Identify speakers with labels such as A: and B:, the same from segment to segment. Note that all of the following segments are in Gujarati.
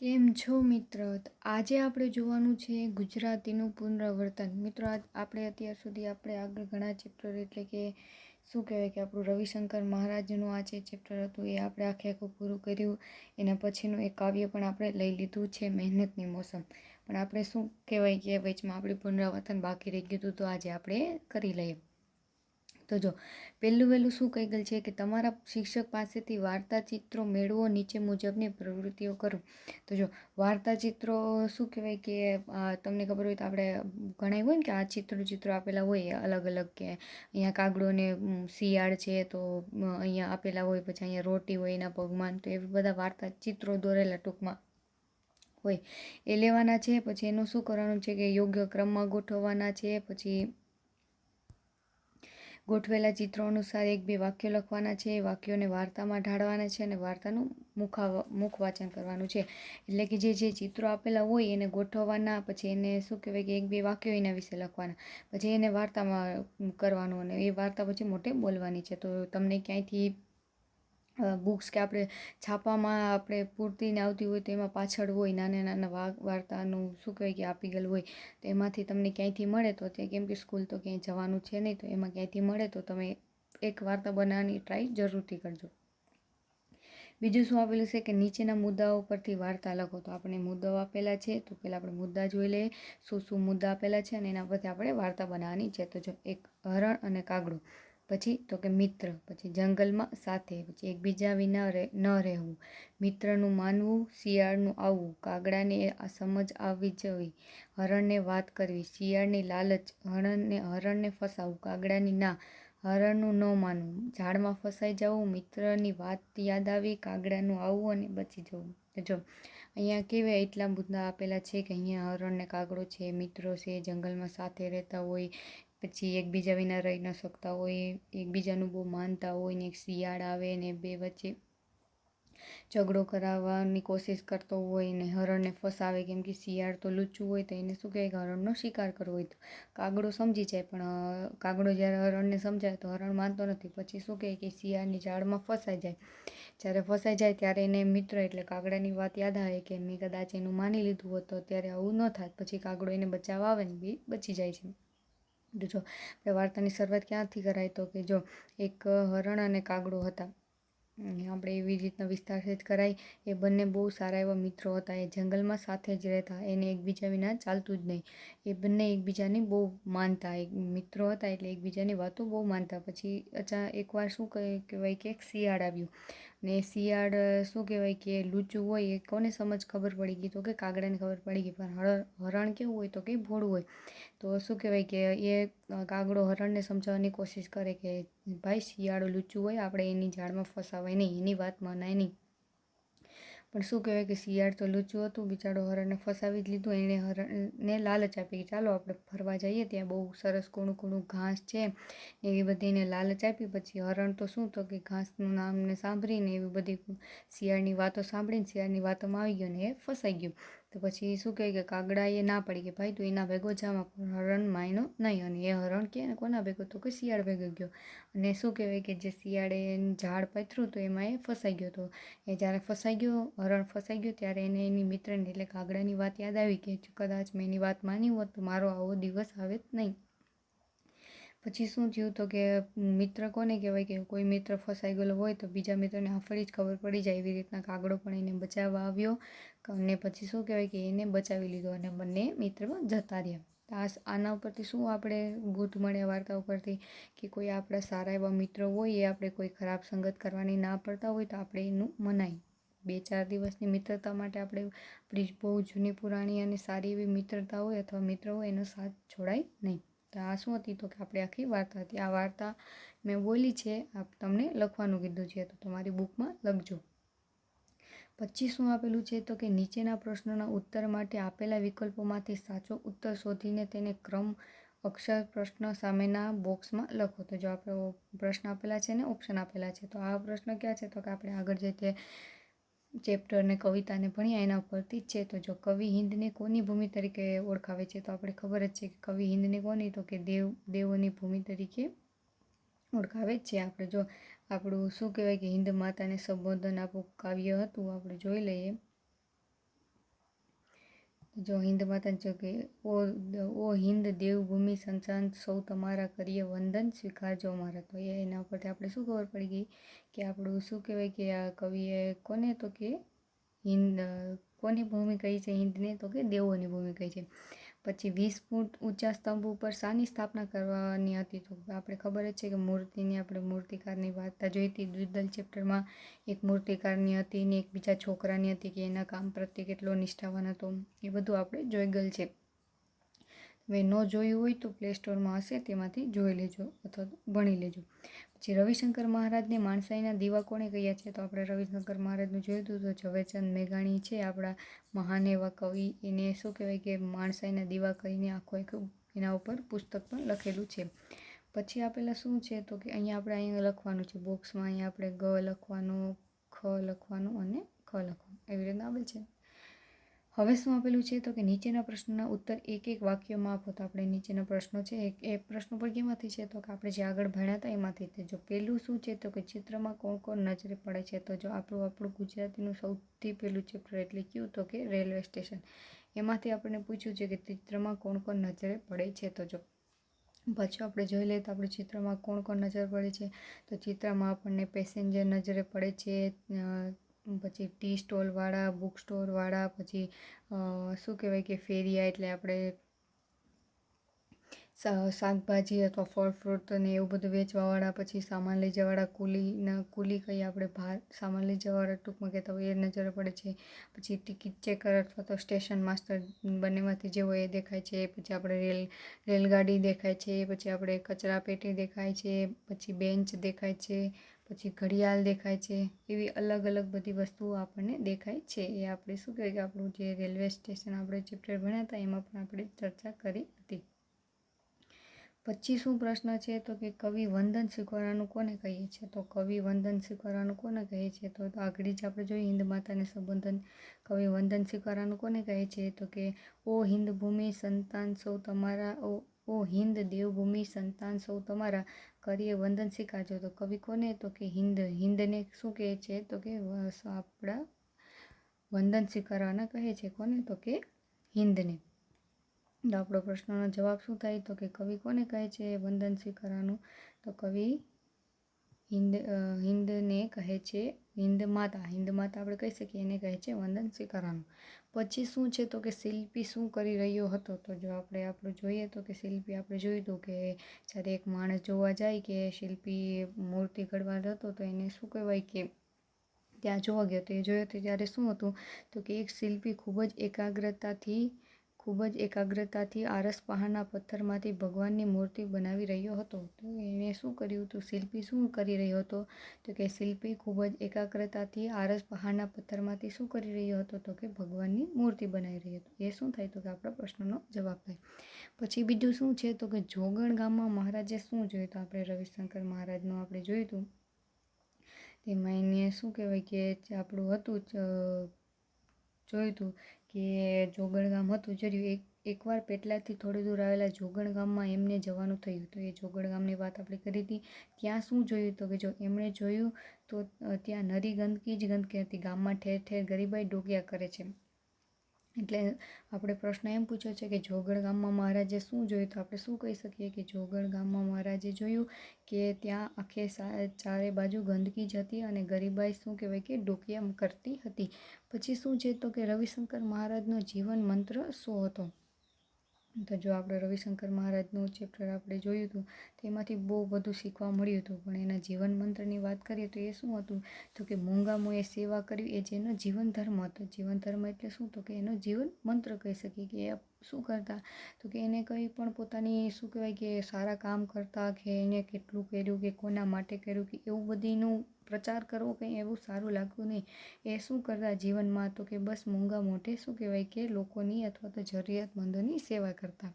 A: કેમ છો મિત્ર? તો આજે આપણે જોવાનું છે ગુજરાતીનું પુનરાવર્તન. મિત્રો આપણે અત્યાર સુધી આપણે આગળ ઘણા ચેપ્ટર એટલે કે શું કહેવાય કે આપણું રવિશંકર મહારાજનું આ જે ચેપ્ટર હતું એ આપણે આખું પૂરું કર્યું. એના પછીનું એક કાવ્ય પણ આપણે લઈ લીધું છે મહેનતની મોસમ. પણ આપણે શું કહેવાય કે વચમાં આપણું પુનરાવર્તન બાકી રહી ગયું હતું, તો આજે આપણે કરી લઈએ. તો જો વહેલું શું કહી ગયેલ છે કે તમારા શિક્ષક પાસેથી વાર્તા ચિત્રો મેળવો, નીચે મુજબની પ્રવૃત્તિઓ કરો. તો જો વાર્તા ચિત્રો શું કહેવાય કે તમને ખબર હોય તો આપણે ઘણા હોય ને કે આ ચિત્રો આપેલા હોય અલગ અલગ, કે અહીંયા કાગડો ને શિયાળ છે તો અહીંયા આપેલા હોય, પછી અહીંયા રોટી હોય એના પગમાં, તો એવા બધા વાર્તા ચિત્રો દોરેલા ટૂંકમાં હોય એ લેવાના છે. પછી એનું શું કરવાનું છે કે યોગ્ય ક્રમમાં ગોઠવવાના છે. પછી ગોઠવેલા ચિત્રો અનુસાર 1-2 વાક્યો લખવાના છે. વાક્યોને વાર્તામાં ઢાળવાના છે અને વાર્તાનું મુખ વાંચન કરવાનું છે. એટલે કે જે ચિત્રો આપેલા હોય એને ગોઠવવાના, પછી એને શું કહેવાય કે 1-2 વાક્યો એના વિશે લખવાના, પછી એને વાર્તામાં કરવાનું અને એ વાર્તા પછી મોટે બોલવાની છે. તો તમને ક્યાંયથી બુક્સ કે આપણે છાપામાં આપણે પૂરતીને આવતી હોય તો એમાં પાછળ હોય નાના વાર્તાનું શું કહેવાય કે આપી ગયેલું હોય, તો એમાંથી તમને ક્યાંયથી મળે તો ત્યાં, કેમ કે સ્કૂલ તો ક્યાંય જવાનું છે નહીં, તો એમાં ક્યાંયથી મળે તો તમે એક વાર્તા બનાવવાની ટ્રાય જરૂરથી કરજો. બીજું શું આપેલું છે કે નીચેના મુદ્દાઓ પરથી વાર્તા લખો. તો આપણે મુદ્દાઓ આપેલા છે, તો પહેલાં આપણે મુદ્દા જોઈ લઈએ શું મુદ્દા આપેલા છે અને એના પરથી આપણે વાર્તા બનાવવાની છે. તો જો એક હરણ અને કાગડો, પછી તો કે મિત્ર, પછી જંગલમાં સાથે, પછી એકબીજા વિના ન રહેવું, મિત્રનું માનવું, શિયાળનું આવવું, કાગડાને સમજ આવવી જવી, હરણને વાત કરવી, શિયાળની લાલચ, હરણને ફસાવવું, કાગડાની ના, હરણનું ન માનવું, ઝાડમાં ફસાઈ જવું, મિત્રની વાત યાદ આવી, કાગડાનું આવવું અને બચી જવું. જો અહીંયા કેવા એટલા મુદ્દા આપેલા છે કે અહીંયા હરણ ને કાગડો છે, મિત્રો છે, જંગલમાં સાથે રહેતા હોય, પછી એકબીજા વિના રહી ન શકતા હોય, એકબીજાનું બહુ માનતા હોય, ને એક શિયાળ આવે ને બે વચ્ચે ઝઘડો કરાવવાની કોશિશ કરતો હોય ને હરણને ફસાવે, કેમ કે શિયાળ તો લુચ્ચું હોય તો એને શું કહે કે હરણનો શિકાર કરવો હોય. તો કાગડો સમજી જાય, પણ કાગડો જ્યારે હરણને સમજાય તો હરણ માનતો નથી. પછી શું કહે કે શિયાળની જાળમાં ફસાઈ જાય. જ્યારે ફસાઈ જાય ત્યારે એને મિત્ર એટલે કાગડાની વાત યાદ આવે કે મેં કદાચ એનું માની લીધું હોત તો ત્યારે આવું ન થાત. પછી કાગડો એને બચાવવા આવે ને બી બચી જાય છે. તો જો આપણે વાર્તાની શરૂઆત ક્યાંથી કરાય તો કે જો એક હરણ અને કાગડો હતા. આપણે એવી રીતના વિસ્તારથી જ કરાય. એ બંને બહુ સારા એવા મિત્રો હતા. એ જંગલમાં સાથે જ રહેતા, એને એકબીજા વિના ચાલતું જ નહીં. એ બંને એકબીજાને બહુ માનતા, એક મિત્રો હતા એટલે એકબીજાની વાતો બહુ માનતા. પછી એકવાર શું કહેવાય કે એક શિયાળ આવ્યું ને શિયાળ શું કહેવાય કે લૂચું હોય, એ કોને ખબર પડી ગઈ તો કે કાગડાને ખબર પડી ગઈ. પણ હરણ કેવું હોય તો કે ભોળું હોય. તો શું કહેવાય કે એ કાગડો હરણને સમજાવવાની કોશિશ કરે કે ભાઈ શિયાળો લૂચું હોય, આપણે એની જાળમાં ફસાવાય નહીં, એની વાત મનાય નહીં. પણ શું કહેવાય કે શિયાળ તો લુચ્ચું હતું, બિચારો હરણને ફસાવી જ લીધું. એણે હરણને લાલચ આપી કે ચાલો આપણે ફરવા જઈએ, ત્યાં બહુ સરસ કૂણું ઘાસ છે, એવી બધી એને લાલચ આપી. પછી હરણ તો શું તો કે ઘાસનું નામને સાંભળીને એવી બધી શિયાળની વાતો સાંભળીને શિયાળની વાતોમાં આવી ગયો ને એ ફસાઈ ગયું. તો પછી શું કહે કે કાગડાએ ના પડી કે ભાઈ તું એના ભેગો જામાં, પણ હરણ માયનો નહીં. અને એ હરણ કે કોના ભેગો તો કે શિયાળ ભેગો ગયો. અને શું કહેવાય કે જે શિયાળે ઝાડ પાથર્યું તો એમાં એ ફસાઈ ગયો. તો એ જ્યારે હરણ ફસાઈ ગયો ત્યારે એને એની મિત્રને એટલે કાગડાની વાત યાદ આવી કે કદાચ મેં એની વાત માની હોત તો મારો આવો દિવસ આવે જ નહીં. પછી શું થયું તો કે મિત્ર કોને કહેવાય કે કોઈ મિત્ર ફસાઈ ગયેલો હોય તો બીજા મિત્રને આફડી જ ખબર પડી જાય. એવી રીતના કાગડો પણ એને બચાવવા આવ્યો અને પછી શું કહેવાય કે એને બચાવી લીધો અને બંને મિત્ર જતા રહ્યા. આના ઉપરથી શું આપણે ગુધ મળ્યા વાર્તા ઉપરથી કે કોઈ આપણા સારા એવા મિત્રો હોય, એ આપણે કોઈ ખરાબ સંગત કરવાની ના પડતા હોય તો આપણે એનું મનાય. 2-4 દિવસની મિત્રતા માટે આપણે આપણી બહુ જૂની પુરાણી અને સારી એવી મિત્રતા હોય અથવા મિત્ર હોય એનો સાથ છોડાય નહીં. તો આ શું હતી તો કે આપણે આખી વાર્તા હતી. આ વાર્તા મેં બોલી છે, તમને લખવાનું કીધું છે તો તમારી બુકમાં લખજો. પછી શું આપેલું છે તો કે નીચેના પ્રશ્નોના ઉત્તર માટે આપેલા વિકલ્પોમાંથી સાચો ઉત્તર શોધીને તેને ક્રમ અક્ષર પ્રશ્ન સામેના બોક્સમાં લખો. તો જો આપણે પ્રશ્ન આપેલા છે ને ઓપ્શન આપેલા છે, તો આ પ્રશ્ન ક્યાં છે તો કે આપણે આગળ જે તે ચેપ્ટર ને કવિતાને ભણ્યા એના ઉપરથી જ છે. તો જો કવિ હિંદને કોની ભૂમિ તરીકે ઓળખાવે છે તો આપણે ખબર જ છે કે કવિ હિંદને કોની તો કે દેવોની ભૂમિ તરીકે ઓળખાવે જ છે. આપણે જો આપણું શું કહેવાય કે હિન્દ માતાને સંબોધન આપવું કાવ્ય હતું, આપણે જોઈ લઈએ. જો હિન્દ માતાને જો કે ઓ હિન્દ દેવભૂમિ સંસાન સૌ તમારા કરીએ વંદન સ્વીકારજો મારા. તો એના ઉપરથી આપણે શું ખબર પડી ગઈ કે આપણું શું કહેવાય કે આ કવિએ કોને તો કે હિન્દ કોની ભૂમિ કહી છે હિન્દને તો કે દેવોની ભૂમિ કહી છે. પછી 20 ફૂટ ઊંચા સ્તંભ ઉપર શાની સ્થાપના કરવાની હતી? તો આપણે ખબર જ છે કે મૂર્તિની આપણે મૂર્તિકારની વાર્તા જોઈ હતી દ્વિદલ ચેપ્ટરમાં. એક મૂર્તિકારની હતી ને એક બીજા છોકરાની હતી કે એના કામ પ્રત્યે કેટલો નિષ્ઠાવાન હતો. એ બધું આપણે જોઈ ગયેલ છે. હવે ન જોયું હોય તો પ્લે સ્ટોરમાં હશે તેમાંથી જોઈ લેજો અથવા ભણી લેજો. પછી રવિશંકર મહારાજને માણસાઈના દીવા કોણે કહ્યા છે? તો આપણે રવિશંકર મહારાજનું જોયું હતું તો ઝવેરચંદ મેઘાણી છે આપણા મહાન એવા કવિ. એને શું કહેવાય કે માણસાઈના દીવા કહીને આખું એના ઉપર પુસ્તક પણ લખેલું છે. પછી આપેલા શું છે તો કે અહીંયા લખવાનું છે બોક્સમાં. અહીંયા આપણે ગ લખવાનું, ખ લખવાનું અને ખ લખવાનું એવી રીતના આપેલ છે. હવે શું આપેલું છે તો કે નીચેના પ્રશ્નના ઉત્તર એક એક વાક્યમાં આપો. તો આપણે નીચેના પ્રશ્નો છે એ પ્રશ્નો પર કેમાંથી છે તો કે આપણે જે આગળ ભણ્યા હતા એમાંથી. જો પહેલું શું છે તો કે ચિત્રમાં કોણ કોણ નજરે પડે છે? તો જો આપણું ગુજરાતીનું સૌથી પહેલું ચેપ્ટર એટલે કયું તો કે રેલવે સ્ટેશન. એમાંથી આપણને પૂછ્યું છે કે ચિત્રમાં કોણ કોણ નજરે પડે છે. તો જો પછી આપણે જોઈ લઈએ તો આપણે ચિત્રમાં કોણ કોણ નજર પડે છે? તો ચિત્રમાં આપણને પેસેન્જર નજરે પડે છે, પછી ટી સ્ટોલવાળા, બુક સ્ટોરવાળા, પછી શું કહેવાય કે ફેરિયા એટલે આપણે શાકભાજી અથવા ફળ ફ્રૂટ અને એવું બધું વેચવાવાળા, પછી સામાન લઈ જવાવાળા કુલી કહીએ આપણે, સામાન લઈ જવાવાળા ટૂંકમાં કહેતા હોય એ નજરે પડે છે. પછી ટિકિટ ચેકર અથવા તો સ્ટેશન માસ્ટર બંનેમાંથી જે હોય એ દેખાય છે. પછી આપણે રેલગાડી દેખાય છે. પછી આપણે કચરા પેટી દેખાય છે. પછી બેન્ચ દેખાય છે. પછી ઘડિયાળ દેખાય છે. એવી અલગ અલગ બધી વસ્તુઓ આપણને દેખાય છે. એ આપણે શું કહેવાય કે આપણું જે રેલવે સ્ટેશન આપણે ચેપ્ટર ભણ્યા હતા એમાં પણ આપણે ચર્ચા કરી હતી. પછી શું પ્રશ્ન છે તો કે કવિ વંદન સ્વીકારવાનું કોને કહીએ છીએ? તો કવિ વંદન સ્વીકારવાનું કોને કહે છે? તો આગળ જ આપણે જોઈએ હિન્દ માતાને સંબોધન. કવિ વંદન સ્વીકારવાનું કોને કહે છે? તો કે ઓ હિન્દ ભૂમિ સંતાન સૌ તમારા, ઓ હિન્દ દેવભૂમિ સંતાન સૌ તમારા કરીએ વંદન સ્વીકારજો. તો કવિ કોને તો કે હિન્દને શું કહે છે તો કે આપણા વંદન સ્વીકારવાના કહે છે. કોને તો કે હિન્દને. તો આપણો પ્રશ્નનો જવાબ શું થાય તો કે કવિ કોને કહે છે વંદન સ્વીકારવાનું? તો કવિ હિન્દને કહે છે હિન્દ માતા આપણે કહી શકીએ એને કહે છે વંદન સ્વીકારવાનું. પછી શું છે તો કે શિલ્પી શું કરી રહ્યો હતો? તો જો આપણે આપણું જોઈએ તો કે શિલ્પી આપણે જોયું હતું કે જ્યારે એક માણસ જોવા જાય કે શિલ્પી મૂર્તિ ઘડવા હતો તો એને શું કહેવાય કે ત્યાં જોવા ગયો તો એ જોયો તો ત્યારે શું હતું તો કે એક શિલ્પી ખૂબ જ એકાગ્રતાથી આરસ પહાડના પથ્થરમાંથી ભગવાનની મૂર્તિ બનાવી રહ્યો હતો. તો એણે શું કર્યું હતું? શિલ્પી શું કરી રહ્યો હતો તો કે શિલ્પી ખૂબ જ એકાગ્રતાથી આરસ પહાડના પથ્થરમાંથી શું કરી રહ્યો હતો તો કે ભગવાનની મૂર્તિ બનાવી રહ્યો હતો. એ શું થાય તો કે આપણા પ્રશ્નનો જવાબ થાય. પછી બીજું શું છે તો કે જોગણ ગામમાં મહારાજે શું જોયું? તો આપણે રવિશંકર મહારાજનું આપણે જોયું હતું તેમાં એને શું કહેવાય કે આપણું હતું જોયું હતું કે જોગણ ગામ હતું જર્યું. એકવાર પેટલાદથી થોડી દૂર આવેલા જોગણ ગામમાં એમને જવાનું થયું. તો એ જોગણ ગામની વાત આપણે કરી હતી. ત્યાં શું જોયું તો કે જો એમણે જોયું તો ત્યાં નરી ગંદકી જ ગંદકી હતી. ગામમાં ઠેર ઠેર ગરીબાઈ ડોક્યા કરે છે. એટલે આપણે પ્રશ્ન એમ પૂછ્યો છે કે જોગણ ગામમાં મહારાજે શું જોયું? તો આપણે શું કહી શકીએ કે જોગણ ગામમાં મહારાજે જોયું કે ત્યાં આખે ચારે બાજુ ગંદકી જ હતી અને ગરીબાઈ શું કહેવાય કે ડોકિયા કરતી હતી. પછી શું છે તો કે રવિશંકર મહારાજનો જીવન મંત્ર શું હતો? તો જો આપણે રવિશંકર મહારાજનું ચેપ્ટર આપણે જોયું હતું તેમાંથી બહુ બધું શીખવા મળ્યું હતું. પણ એના જીવન મંત્રની વાત કરીએ તો એ શું હતું તો કે મૂંગામોએ સેવા કરવી એ જેનો જીવન ધર્મ હતો. જીવન ધર્મ એટલે શું તો કે એનો જીવન મંત્ર કહી શકીએ કે એ શું કરતા તો કે એને કંઈ પણ પોતાની શું કહેવાય કે સારા કામ કરતા કે એને કેટલું કર્યું કે કોના માટે કર્યું કે એવું બધીનું પ્રચાર કરવો કંઈ એવું સારું લાગતું નહીં. એ શું કરતા જીવનમાં તો કે બસ મૂંગા મોઢે શું કહેવાય કે લોકોની અથવા તો જરૂરિયાતમંદોની સેવા કરતા.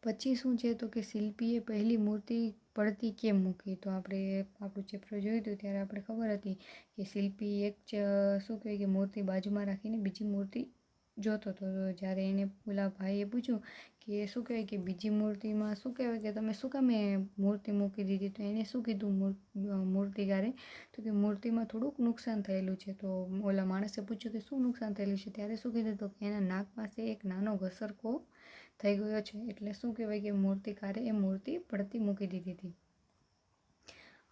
A: પછી શું છે તો કે શિલ્પીએ પહેલી મૂર્તિ પડતી કેમ મૂકી? તો આપણે આપણું ચેપ્ટર જોયું હતું ત્યારે આપણે ખબર હતી કે શિલ્પી શું કહેવાય કે મૂર્તિ બાજુમાં રાખીને બીજી મૂર્તિ જોતો હતો. જ્યારે એને પેલા ભાઈએ પૂછ્યું કે શું કહેવાય કે બીજી મૂર્તિમાં શું કહેવાય કે તમે શું કામ મૂર્તિ મૂકી દીધી, તો એને શું કીધું મૂર્તિકારે, તો કે મૂર્તિમાં થોડુંક નુકસાન થયેલું છે. તો ઓલા માણસે પૂછ્યું કે શું નુકસાન થયેલું છે, ત્યારે શું કીધું તો કે એના નાક પાસે એક નાનો ઘસરકો થઈ ગયો છે. એટલે શું કહેવાય કે મૂર્તિકારે એ મૂર્તિ પડતી મૂકી દીધી હતી.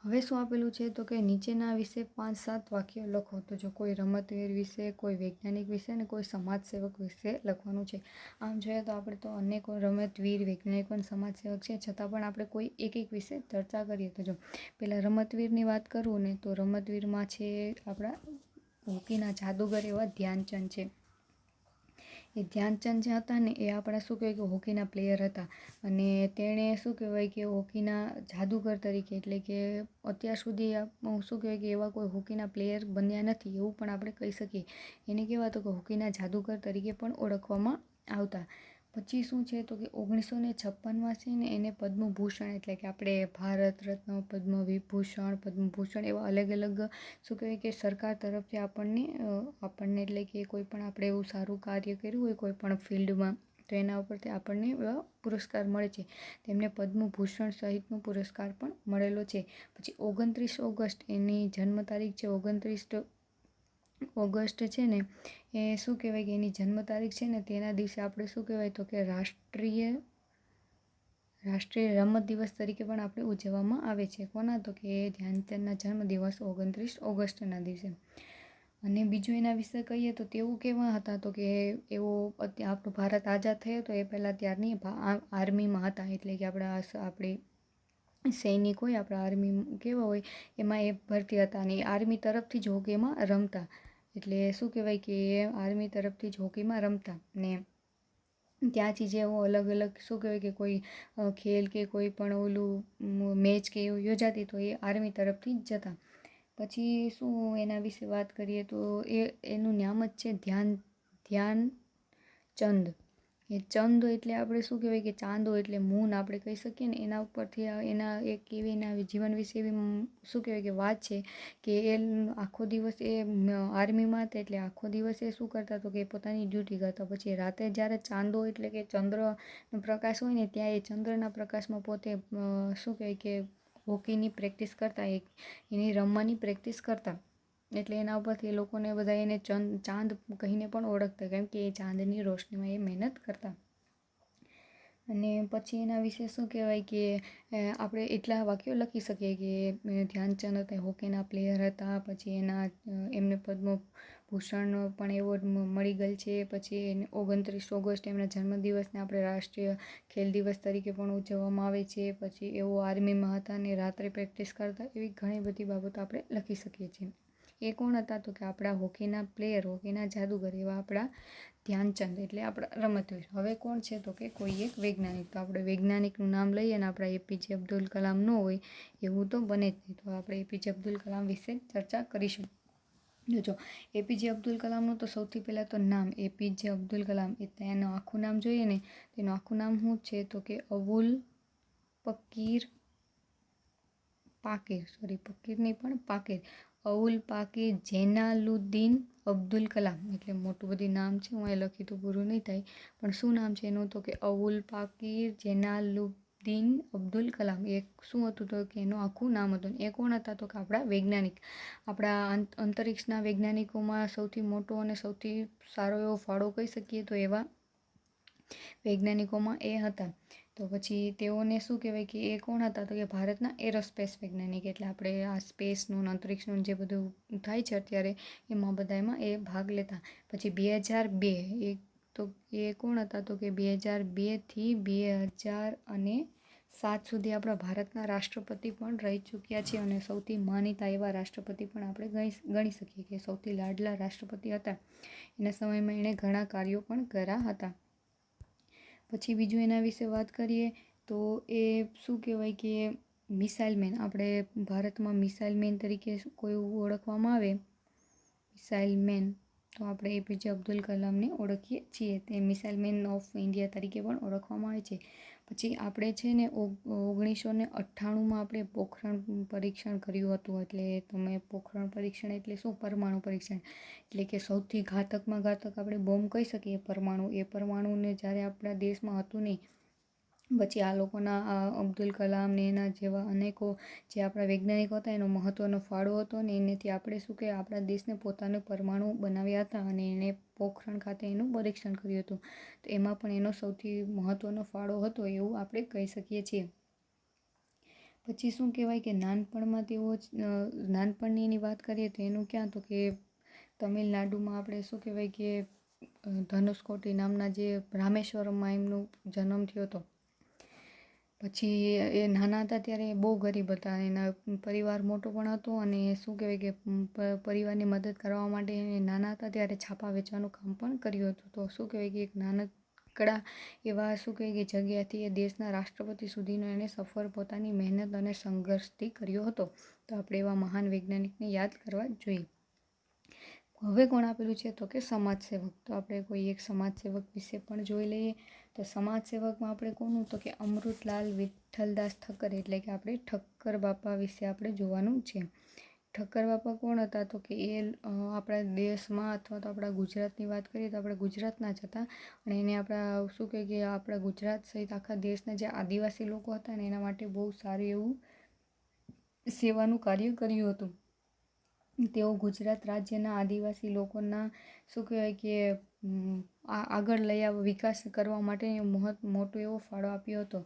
A: હવે શું આપેલું છે તો કે નીચેના વિશે 5-7 વાક્ય લખો. તો જો કોઈ રમતવીર વિશે, કોઈ વૈજ્ઞાનિક વિશે અને કોઈ સમાજસેવક વિશે લખવાનું છે. આમ જોઈએ તો આપણે તો અનેક રમતવીર, વૈજ્ઞાનિકો અને સમાજસેવક છે, છતાં પણ આપણે કોઈ એક વિશે ચર્ચા કરીએ. તો જો પહેલાં રમતવીરની વાત કરું ને, તો રમતવીરમાં છે આપણા હોકીના જાદુગર એવા ધ્યાનચંદ છે. એ ધ્યાનચંદ જે હતા ને એ આપણા શું કહેવાય કે હોકીના પ્લેયર હતા, અને તેણે શું કહેવાય કે હોકીના જાદુગર તરીકે, એટલે કે અત્યાર સુધી શું કહેવાય કે એવા કોઈ હોકીના પ્લેયર બન્યા નથી એવું પણ આપણે કહી શકીએ. એને કહેવાતું કે હોકીના જાદુગર તરીકે પણ ઓળખવામાં આવતા. પછી શું છે તો કે 1956માં છે ને એને પદ્મભૂષણ, એટલે કે આપણે ભારત રત્ન, પદ્મભૂષણ એવા અલગ અલગ શું કહેવાય કે સરકાર તરફથી આપણને એટલે કે કોઈ પણ આપણે એવું સારું કાર્ય કર્યું હોય કોઈ પણ ફિલ્ડમાં, તો એના ઉપરથી આપણને એવા પુરસ્કાર મળે છે. તેમને પદ્મભૂષણ સહિતનો પુરસ્કાર પણ મળેલો છે. પછી 29 ઓગસ્ટ એની જન્મ તારીખ છે. 29 ઓગસ્ટ છે ને એ શું કહેવાય કે એની જન્મ તારીખ છે ને તેના દિવસે આપણે શું કહેવાય તો કે રાષ્ટ્રીય રમત દિવસ તરીકે પણ આપણે ઉજવવામાં આવે છે. કોના તો કે ધ્યાનચંદના જન્મદિવસ 29 ઓગસ્ટના દિવસે. અને બીજું એના વિશે કહીએ તો તેઓ કેવા હતા તો કે એવો આપણો ભારત આઝાદ થયો તો એ પહેલાં ત્યારની આર્મીમાં હતા, એટલે કે આપણી સૈનિક હોય, આપણા આર્મી કેવા હોય એમાં એ ભરતી હતા, અને આર્મી તરફથી જ હોકીમાં રમતા. એટલે શું કહેવાય કે આર્મી તરફથી જ હોકીમાં રમતા, ને ત્યાંથી જેવો અલગ અલગ શું કહેવાય કે કોઈ ખેલ કે કોઈ પણ ઓલું મેચ કે એવું યોજાતી તો એ આર્મી તરફથી જ જતા. પછી શું એના વિશે વાત કરીએ તો એનું નામ જ છે ધ્યાનચંદ. એ ચંદ એટલે આપણે શું કહેવાય કે ચાંદો એટલે મૂન આપણે કહી શકીએ ને, એના ઉપરથી એના એક એવી એના જીવન વિશે એવી શું કહેવાય કે વાત છે કે એ આખો દિવસ એ આર્મીમાં હતા, એટલે આખો દિવસ એ શું કરતા તો કે પોતાની ડ્યુટી કરતા. પછી રાતે જ્યારે ચાંદો એટલે કે ચંદ્રનો પ્રકાશ હોય ને ત્યાં એ ચંદ્રના પ્રકાશમાં પોતે શું કહેવાય કે હોકીની પ્રેક્ટિસ કરતા, એની રમવાની પ્રેક્ટિસ કરતા. એટલે એના ઉપરથી એ લોકોને બધા એને ચાંદ કહીને પણ ઓળખતા, કેમ કે એ ચાંદની રોશનીમાં એ મહેનત કરતા. અને પછી એના વિશે શું કહેવાય કે આપણે એટલા વાક્યો લખી શકીએ કે ધ્યાનચંદ હતા હોકીના પ્લેયર હતા. પછી એમને પદ્મભૂષણ પણ એવોર્ડ મળી ગયેલ છે. પછી 29 ઓગસ્ટ એમના જન્મદિવસને આપણે રાષ્ટ્રીય ખેલ દિવસ તરીકે પણ ઉજવવામાં આવે છે. પછી એવો આર્મીમાં હતા અને રાત્રે પ્રેક્ટિસ કરતા. એવી ઘણી બધી બાબતો આપણે લખી શકીએ છીએ. એ કોણ હતા તો કે આપણા હોકીના પ્લેયર, હોકીના જાદુગર એવા આપણા ધ્યાનચંદ, એટલે આપણા રમતવીર. હવે કોણ છે તો કે કોઈ એક વૈજ્ઞાનિક. તો આપણે વૈજ્ઞાનિકનું નામ લઈએ ને આપણા એપીજે અબ્દુલ કલામ ન હોય એવું તો બને જ નહીં. તો આપણે એપીજે અબ્દુલ કલામ વિશે ચર્ચા કરીશું. જો એપીજે અબ્દુલ કલામનું તો સૌથી પહેલાં તો નામ એપીજે અબ્દુલ કલામ, એનું આખું નામ જોઈએ ને તેનું આખું નામ શું છે તો કે અબુલ પકીર અબુલ પાકીર જૈનાલુદ્દીન અબ્દુલ કલામ. એટલે મોટું બધી નામ છે, હું એ લખી તો પૂરું નહીં થાય, પણ શું નામ છે એનું તો કે અબુલ પાકીર જૈનાલુદ્દીન અબ્દુલ કલામ. એ શું હતું તો કે એનું આખું નામ હતું. એ કોણ હતા તો કે આપણા વૈજ્ઞાનિક, આપણા અંતરિક્ષના વૈજ્ઞાનિકોમાં સૌથી મોટો અને સૌથી સારો એવો ફાળો કહી શકીએ તો એવા વૈજ્ઞાનિકોમાં એ હતા. તો પછી તેઓને શું કહેવાય કે એ કોણ હતા તો કે ભારતના એરોસ્પેસ વૈજ્ઞાનિક, એટલે આપણે આ સ્પેસનું અંતરિક્ષનું જે બધું થાય છે અત્યારે એમાં એ ભાગ લેતા. પછી 2002 તો એ કોણ હતા તો કે 2002થી 2007 સુધી આપણા ભારતના રાષ્ટ્રપતિ પણ રહી ચૂક્યા છે, અને સૌથી માનીતા એવા રાષ્ટ્રપતિ પણ આપણે ગણી શકીએ કે સૌથી લાડલા રાષ્ટ્રપતિ હતા. એના સમયમાં એણે ઘણા કાર્યો પણ કર્યા હતા. પછી બીજું એના વિશે વાત કરીએ તો એ શું કહેવાય કે મિસાઇલ મેન, આપણે ભારતમાં મિસાઇલ મેન તરીકે કોઈ ઓળખવામાં આવે મિસાઇલ મેન, તો આપણે એપીજે અબ્દુલ કલામને ઓળખીએ છીએ. તે મિસાઇલ મેન ઓફ ઇન્ડિયા તરીકે પણ ઓળખવામાં આવે છે. પછી આપણે છે ને 1998માં આપણે પોખરણ પરીક્ષણ કર્યું હતું. એટલે તમે પોખરણ પરીક્ષણ એટલે શું? પરમાણુ પરીક્ષણ એટલે કે સૌથી ઘાતકમાં ઘાતક આપણે બોમ્બ કહી શકીએ પરમાણુ. એ પરમાણુને જ્યારે આપણા દેશમાં હતું નહીં, પછી આ લોકોના અબ્દુલ કલામ ને એના જેવા અનેકો જે આપણા વૈજ્ઞાનિકો હતા એનો મહત્ત્વનો ફાળો હતો ને એનેથી આપણે શું કે આપણા દેશને પોતાનું પરમાણુ બનાવ્યા હતા અને એણે પોખરણ ખાતે એનું પરીક્ષણ કર્યું હતું. તો એમાં પણ એનો સૌથી મહત્ત્વનો ફાળો હતો એવું આપણે કહી શકીએ છીએ. પછી શું કહેવાય કે નાનપણમાં તેઓ નાનપણની એની વાત કરીએ તો એનું ક્યાં તો કે તમિલનાડુમાં આપણે શું કહેવાય કે ધનુષકોટી નામના જે રામેશ્વરમમાં એમનો જન્મ થયો હતો. પછી એ નાના હતા ત્યારે બહુ ગરીબ હતા. એના પરિવાર મોટો પણ હતો અને શું કહેવાય કે પરિવારની મદદ કરવા માટે એ નાના હતા ત્યારે છાપા વેચવાનું કામ પણ કર્યું હતું. તો શું કહેવાય કે એક નાનકડા એવા શું કહેવાય કે જગ્યાથી એ દેશના રાષ્ટ્રપતિ સુધીનો એણે સફર પોતાની મહેનત અને સંઘર્ષથી કર્યો હતો. તો આપણે એવા મહાન વૈજ્ઞાનિકને યાદ કરવા જોઈએ. હવે કોણ આપેલું છે તો કે સમાજસેવક. તો આપણે કોઈ એક સમાજસેવક વિશે પણ જોઈ લઈએ. તો સમાજસેવકમાં આપણે કોનું તો કે અમૃતલાલ વિઠ્ઠલદાસ ઠક્કર એટલે કે આપણે ઠક્કર બાપા વિશે આપણે જોવાનું છે. ઠક્કર બાપા કોણ હતા તો કે એ આપણા દેશમાં અથવા તો આપણા ગુજરાતની વાત કરીએ તો આપણે ગુજરાતના જ હતા. અને એને આપણા શું કહે કે આપણા ગુજરાત સહિત આખા દેશના જે આદિવાસી લોકો હતા ને એના માટે બહુ સારું એવું સેવાનું કાર્ય કર્યું હતું. તેઓ ગુજરાત રાજ્યના આદિવાસી લોકોના શું કહેવાય કે આગળ લઈ આવવા વિકાસ કરવા માટે મોટો એવો ફાળો આપ્યો હતો.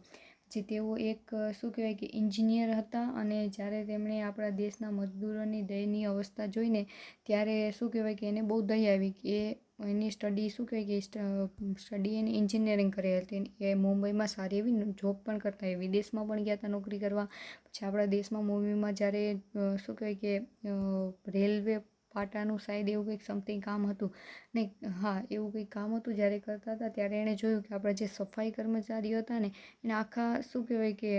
A: જે તેઓ એક શું કહેવાય કે એન્જિનિયર હતા અને જ્યારે તેમણે આપણા દેશના મજદૂરોની દયનીય અવસ્થા જોઈને ત્યારે શું કહેવાય કે એને બહુ દયા આવી કે એની સ્ટડી શું કહેવાય કે સ્ટડી એની એન્જિનિયરિંગ કરી હતી. એ મુંબઈમાં સારી એવી જોબ પણ કરતા, એ વિદેશમાં પણ ગયા હતા નોકરી કરવા. પછી આપણા દેશમાં મૂવીમાં જ્યારે શું કહેવાય કે રેલવે પાટાનું સાઈડ એવું કંઈક સમથિંગ કામ હતું નહીં, હા એવું કંઈક કામ હતું જ્યારે કરતા હતા ત્યારે એણે જોયું કે આપણા જે સફાઈ કર્મચારીઓ હતા ને એને આખા શું કહેવાય કે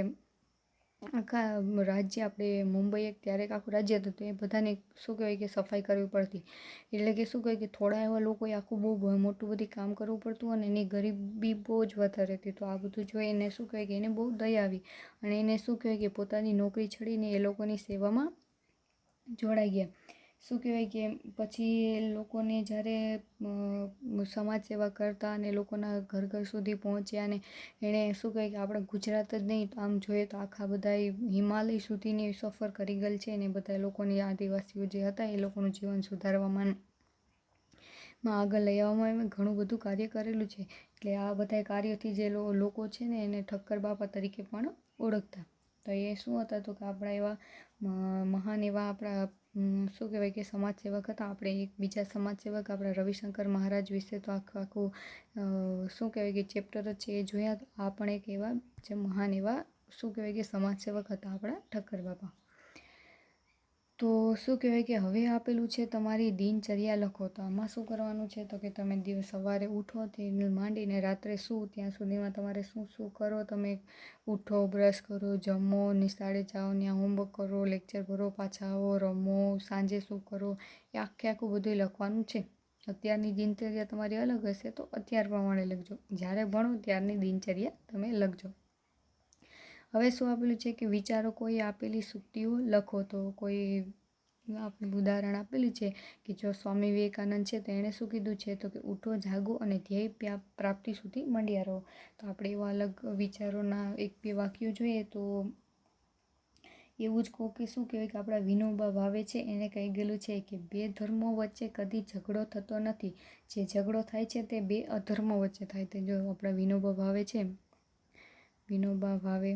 A: આખા રાજ્ય આપણે મુંબઈ એક ત્યારે એક આખું રાજ્ય હતું તો એ બધાને શું કહેવાય કે સફાઈ કરવી પડતી. એટલે કે શું કહેવાય કે થોડા એવા લોકોએ આખું બહુ મોટું બધી કામ કરવું પડતું અને એની ગરીબી બહુ જ વધારે હતી. તો આ બધું જોઈ એને શું કહેવાય કે એને બહુ દયા આવી અને એને શું કહેવાય કે પોતાની નોકરી છોડીને એ લોકોની સેવામાં જોડાઈ ગયા. શું કહેવાય કે પછી એ લોકોને જ્યારે સમાજ સેવા કરતા અને લોકોના ઘર ઘર સુધી પહોંચ્યા અને એણે શું કહે કે આપણે ગુજરાત જ નહીં તો આમ જોઈએ તો આખા બધા હિમાલય સુધીની સફર કરી ગયેલ છે. અને બધા લોકોની આદિવાસીઓ જે હતા એ લોકોનું જીવન સુધારવામાં આગળ લઈ આવવામાં ઘણું બધું કાર્ય કરેલું છે. એટલે આ બધા કાર્યોથી જે લોકો છે ને એને ઠક્કર બાપા તરીકે પણ ઓળખતા. તો એ શું હતા તો કે આપણા એવા મહાન એવા આપણા શું કહેવાય કે સમાજસેવક હતા. આપણે એક બીજા સમાજસેવક આપણા રવિશંકર મહારાજ વિશે તો આખું શું કહેવાય કે ચેપ્ટર જ છે એ જોયા. આ પણ એક એવા જે મહાન એવા શું કહેવાય કે સમાજસેવક હતા આપણા ઠક્કર બાપા. તો શું કહેવાય કે હવે આપેલું છે તમારી દિનચર્યા લખો. તો આમાં શું કરવાનું છે તો કે તમે સવારે ઉઠો તે માંડીને રાત્રે સૂવો ત્યાં સુધીમાં તમારે શું શું કરો. તમે ઉઠો, બ્રશ કરો, જમો, નિશાળે જાઓ, ત્યાં હોમવર્ક કરો, લેક્ચર ભરો, પાછા આવો, રમો, સાંજે શું કરો, એ આખું બધું લખવાનું છે. અત્યારની દિનચર્યા તમારી અલગ હશે તો અત્યાર પ્રમાણે લખજો. જ્યારે ભણો ત્યારની દિનચર્યા તમે લખજો. હવે શું આપેલું છે કે વિચારો કોઈ આપેલી સૂક્તિઓ લખો. તો કોઈ આપણે ઉદાહરણ આપેલું છે કે જો સ્વામી વિવેકાનંદ છે તો એણે શું કીધું છે તો કે ઉઠો, જાગો અને ધ્યેય પ્રાપ્તિ સુધી મંડ્યા રહો. તો આપણે એવા અલગ વિચારોના એક બે વાક્યો જોઈએ તો એવું જ કહું કે શું કહેવાય કે આપણા વિનોબા ભાવે છે એને કહી ગયેલું છે કે બે ધર્મો વચ્ચે કદી ઝઘડો થતો નથી, જે ઝઘડો થાય છે તે બે અધર્મો વચ્ચે થાય. તો જો આપણા વિનોબા ભાવે છે, વિનોબા ભાવે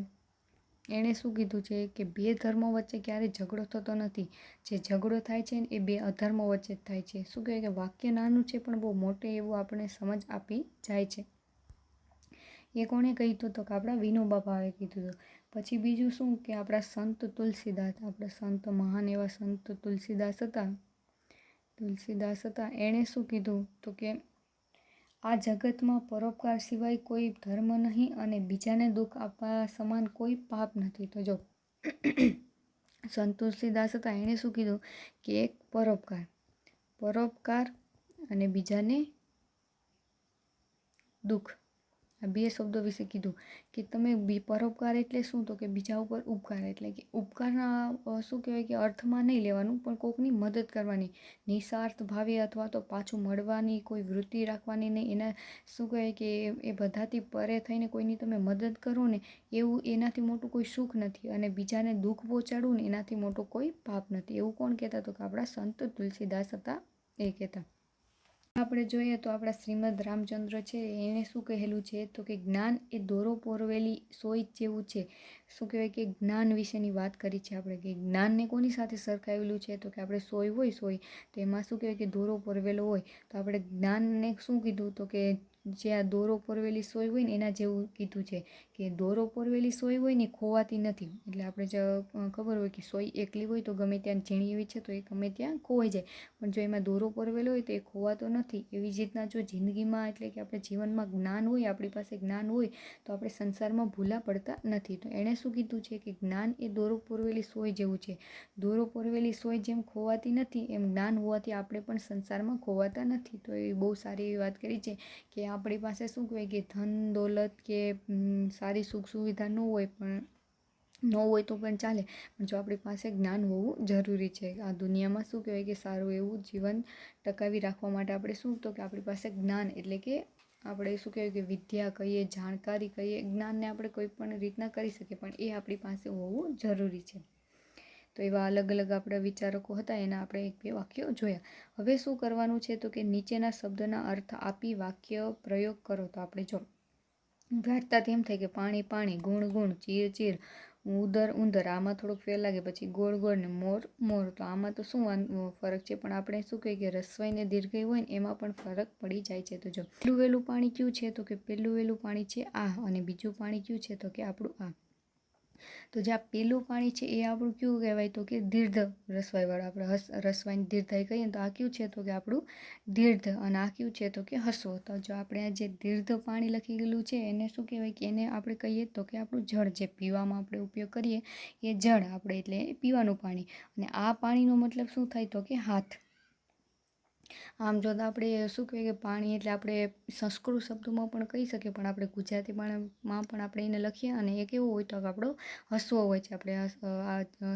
A: એણે શું કીધું છે કે બે ધર્મો વચ્ચે ક્યારેય ઝઘડો થતો નથી, જે ઝઘડો થાય છે ને એ બે અધર્મો વચ્ચે જ થાય છે. શું કહેવાય કે વાક્ય નાનું છે પણ બહુ મોટે એવું આપણે સમજ આપી જાય છે. એ કોણે કહ્યું હતું તો કે આપણા વિનોબા ભાવે કીધું હતું. પછી બીજું શું કે આપણા સંત તુલસીદાસ, આપણા સંત મહાન એવા સંત તુલસીદાસ હતા. એણે શું કીધું તો કે આ જગતમાં પરોપકાર સિવાય કોઈ ધર્મ નહીં અને બીજાને દુઃખ આપવા સમાન કોઈ પાપ નથી. તો જો સંત તુલસીદાસ હતા એણે શું કીધું કે એક પરોપકાર અને બીજાને દુઃખ આ બે શબ્દો વિશે કીધું કે તમે પરોપકાર એટલે શું, તો કે બીજા ઉપર ઉપકાર, એટલે કે ઉપકારના શું કહેવાય કે અર્થમાં નહીં લેવાનું, પણ કોઈકની મદદ કરવાની, નિસ્વાર્થ ભાવે અથવા તો પાછું મળવાની કોઈ વૃત્તિ રાખવાની નહીં. એના શું કહેવાય કે એ બધાથી પરે થઈને કોઈની તમે મદદ કરો ને, એવું એનાથી મોટું કોઈ સુખ નથી, અને બીજાને દુઃખ પહોંચાડવું ને એનાથી મોટો કોઈ પાપ નથી. એવું કોણ કહેતા? તો કે આપણા સંત તુલસીદાસ હતા, એ કહેતા. આપણે જોઈએ તો આપણા શ્રીમદ રામચંદ્ર છે એને શું કહેલું છે, તો કે જ્ઞાન એ દોરો પોરવેલી સોય જેવું છે. શું કહેવાય કે જ્ઞાન વિશેની વાત કરી છે આપણે, કે જ્ઞાનને કોની સાથે સરખાવેલું છે, તો કે આપણે સોય હોય, સોય તો એમાં શું કહેવાય કે દોરો પોરવેલો હોય, તો આપણે જ્ઞાનને શું કીધું, તો કે જે આ દોરો પોરવેલી સોય હોય ને એના જેવું કીધું છે, કે દોરો પોરવેલી સોય હોય ને ખોવાતી નથી. એટલે આપણે જો ખબર હોય કે સોય એકલી હોય તો ગમે ત્યાં ઝીણી એવી છે તો એ ગમે ત્યાં ખોવાઈ જાય, પણ જો એમાં દોરો પોરવેલો હોય તો એ ખોવાતો નથી. એવી જ રીતના જો જિંદગીમાં એટલે કે આપણે જીવનમાં જ્ઞાન હોય, આપણી પાસે જ્ઞાન હોય તો આપણે સંસારમાં ભૂલા પડતા નથી. તો એણે શું કીધું છે કે જ્ઞાન એ દોરો પોરવેલી સોય જેવું છે. દોરો પોરવેલી સોય જેમ ખોવાતી નથી એમ જ્ઞાન હોવાથી આપણે પણ સંસારમાં ખોવાતા નથી. તો એ બહુ સારી એવી વાત કરી છે કે આપણી પાસે શું કહેવાય કે ધન દોલત કે સારી સુખ સુવિધા ન હોય, પણ ન હોય તો પણ ચાલે, પણ જો આપણી પાસે જ્ઞાન હોવું જરૂરી છે. આ દુનિયામાં શું કહેવાય કે સારું એવું જીવન ટકાવી રાખવા માટે આપણે શું, તો કે આપણી પાસે જ્ઞાન એટલે કે આપણે શું કહેવાય કે વિદ્યા કહીએ, જાણકારી કહીએ, જ્ઞાનને આપણે કોઈ પણ રીતના કરી શકીએ, પણ એ આપણી પાસે હોવું જરૂરી છે. તો એવા અલગ અલગ આપણા વિચારકો હતા, એના આપણે એક બે વાક્યો જોયા. હવે શું કરવાનું છે, તો કે નીચેના શબ્દના અર્થ આપી વાક્ય પ્રયોગ કરો. તો આપણે જો વાંચતા એમ થાય કે પાણી પાણી, ગુણ ગુણ, ચીર ચીર, ઉદર ઉંદર, આમાં થોડોક ફેર લાગે. પછી ગોળ ગોળ ને મોર મોર, તો આમાં તો શું ફરક છે, પણ આપણે શું કહીએ કે રસ્વઈ ને દીર્ઘઈ હોય ને એમાં પણ ફરક પડી જાય છે. તો જો પહેલું વહેલું પાણી કયું છે, તો કે પહેલું વહેલું પાણી છે આ, અને બીજું પાણી કયું છે, તો કે આપણું આ. તો જે આ પેલું પાણી છે એ આપણું કયું કહેવાય, તો કે દીર્ઘ રસવાઈવાળું. આપણે રસવાઈને દીર્ઘાઈ કહીએ તો આ કયું છે, તો કે આપણું દીર્ઘ, અને આ કયું છે, તો કે હસવો. તો જો આપણે આ જે દીર્ઘ પાણી લખી ગયેલું છે એને શું કહેવાય કે એને આપણે કહીએ તો કે આપણું જળ, જે પીવામાં આપણે ઉપયોગ કરીએ એ જળ આપણે, એટલે પીવાનું પાણી. અને આ પાણીનો મતલબ શું થાય, તો કે હાથ. આમ જો આપણે શું કહેવાય કે પાણી એટલે આપણે સંસ્કૃત શબ્દોમાં પણ કહી શકીએ, પણ આપણે ગુજરાતી માં પણ આપણે એને લખીએ, અને એ કેવું હોય તો આપણો હસવો હોય છે. આપણે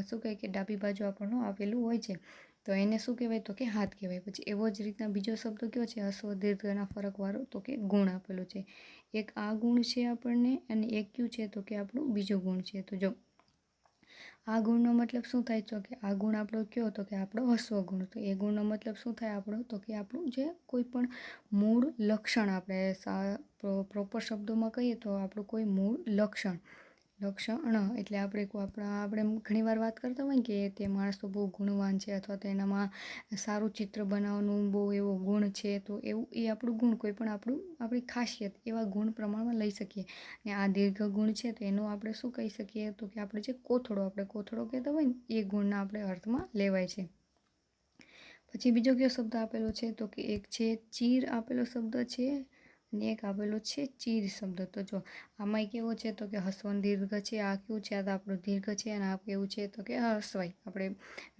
A: શું કહેવાય કે ડાબી બાજુ આપણનું આપેલું હોય છે, તો એને શું કહેવાય, તો કે હાથ કહેવાય. પછી એવો જ રીતના બીજો શબ્દ કયો છે હસવો દીર્ઘના ફરકવાળો, તો કે ગુણ આપેલું છે. એક આ ગુણ છે આપણને, અને એક કયું છે, તો કે આપણું બીજો ગુણ છે. તો જો આ ગુણનો મતલબ શું થાય, તો કે આ ગુણ આપણો કયો, તો કે આપણો હસવો ગુણ. તો એ ગુણનો મતલબ શું થાય આપણો, તો કે આપણું જે કોઈ પણ મૂળ લક્ષણ, આપણે પ્રોપર શબ્દોમાં કહીએ તો આપણું કોઈ મૂળ લક્ષણ એટલે આપણે ઘણીવાર વાત કરતા હોય કે તે માણસ તો બહુ ગુણવાન છે, અથવા તો એનામાં સારું ચિત્ર બનાવવાનું બહુ એવો ગુણ છે, તો એવું એ આપણું ગુણ, કોઈ પણ આપણી ખાસિયત એવા ગુણ પ્રમાણમાં લઈ શકીએ. અને આ દીર્ઘ ગુણ છે તો એનો આપણે શું કહી શકીએ, તો કે આપણે જે કોથળો કહેતા હોય ને એ ગુણના આપણે અર્થમાં લેવાય છે. પછી બીજો કયો શબ્દ આપેલો છે, તો કે એક છે ચીર આપેલો શબ્દ છે, અને એક આપેલો છે ચીર શબ્દ. તો જો આમાં કેવો છે, તો કે હસવન દીર્ઘ છે, આ કેવું છે, આ તો આપણું દીર્ઘ છે, અને આ કેવું છે, તો કે હસવાઈ. આપણે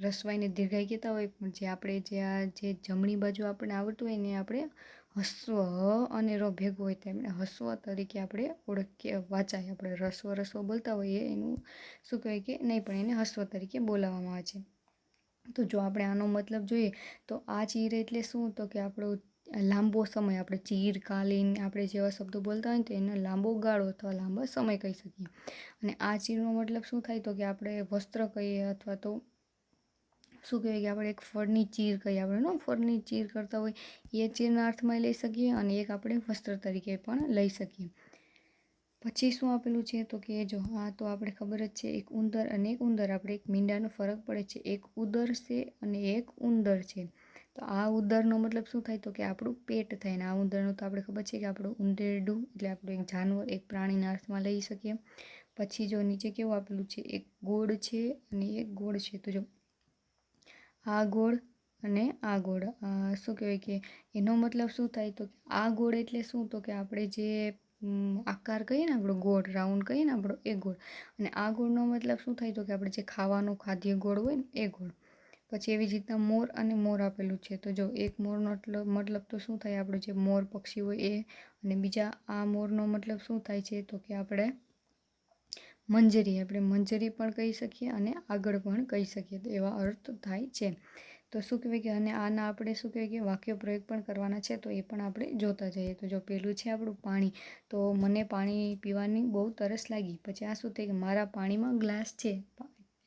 A: રસવાઈને દીર્ઘાઈ કહેતા હોય, પણ જે આપણે જે જમણી બાજુ આપણને આવડતું હોય ને આપણે હસવ, હ અને ર ભેગો હોય તેમને હસવ તરીકે આપણે ઓળખીએ, વાંચાય. આપણે રસવ બોલતા હોઈએ એનું શું કહેવાય કે નહીં, પણ એને હસવ તરીકે બોલાવવામાં આવે છે. તો જો આપણે આનો મતલબ જોઈએ તો આ ચીર એટલે શું, તો કે આપણો લાંબો સમય, આપણે ચીરકાલીન આપણે જેવા શબ્દો બોલતા હોય ને તો એનો લાંબો ગાળો અથવા લાંબા સમય કહી શકીએ. અને આ ચીરનો મતલબ શું થાય, તો કે આપણે વસ્ત્ર કહીએ, અથવા તો શું કહેવાય કે આપણે એક ફળની ચીર કહીએ, આપણે ફળની ચીર કરતા હોય એ ચીરના અર્થમાં લઈ શકીએ, અને એક આપણે વસ્ત્ર તરીકે પણ લઈ શકીએ. પછી શું આપેલું છે, તો કે જો આ તો આપણે ખબર જ છે, એક ઉંદર અને એક ઉંદર, આપણે એક મીંડાનો ફરક પડે છે. એક ઉદર છે અને એક ઉંદર છે. તો આ ઉદરનો મતલબ શું થાય, તો કે આપણું પેટ થાય. ને આ ઉંદરનું તો આપણે ખબર છે કે આપણું ઉંદેરડું, એટલે આપણું એક જાનવર, એક પ્રાણીના અર્થમાં લઈ શકીએ. પછી જો નીચે કેવું આપેલું છે, એક ગોળ છે અને એક ગોળ છે. તો જો આ ગોળ અને આ ગોળ, શું કહેવાય કે એનો મતલબ શું થાય, તો કે આ ગોળ એટલે શું, તો કે આપણે જે આકાર કહીએ ને, આપણો ગોળ રાઉન્ડ કહીએ ને આપણો એ ગોળ. અને આ ગોળનો મતલબ શું થાય, તો કે આપણે જે ખાવાનો ખાદ્ય ગોળ હોય ને એ ગોળ. પછી એવી જ રીતના મોર અને મોર આપેલું છે. તો જો એક મોરનો મતલબ તો શું થાય, આપણું જે મોર પક્ષી હોય એ, અને બીજા આ મોરનો મતલબ શું થાય છે તો કે આપણે મંજરી પણ કહી શકીએ અને આગળ પણ કહી શકીએ, તો એવા અર્થ થાય છે. તો શું કહેવાય કે અને આના આપણે શું કહેવાય કે વાક્ય પ્રયોગ પણ કરવાના છે, તો એ પણ આપણે જોતા જઈએ. તો જો પેલું છે આપણું પાણી, તો મને પાણી પીવાની બહુ તરસ લાગી. પછી આ શું થાય કે મારા પાણીમાં ગ્લાસ છે.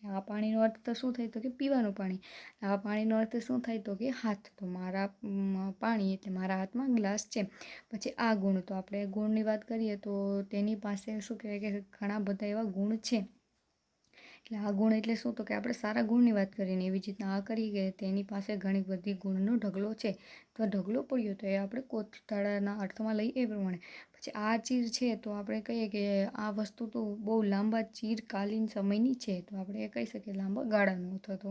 A: આ પાણીનો અર્થ તો શું થાય તો કે પીવાનું પાણી. આ પાણીનો અર્થ શું થાય તો કે હાથ. તો મારા પાણી એટલે મારા હાથમાં ગ્લાસ છે. પછી આ ગુણ, તો આપણે ગુણની વાત કરીએ તો તેની પાસે શું કહેવાય કે ઘણા બધા એવા ગુણ છે. એટલે આ ગુણ એટલે શું તો કે આપણે સારા ગુણની વાત કરીને એવી જ રીતના આ કરી કે તેની પાસે ઘણી બધી ગુણનો ઢગલો છે. તો ઢગલો પડ્યો તો એ આપણે કોથળાના અર્થમાં લઈએ એ પ્રમાણે. પછી આ ચીજ છે તો આપણે કહીએ કે આ વસ્તુ તો બહુ લાંબા ચીરકાલીન સમયની છે, તો આપણે એ કહી શકીએ લાંબા ગાળાનું, અથવા તો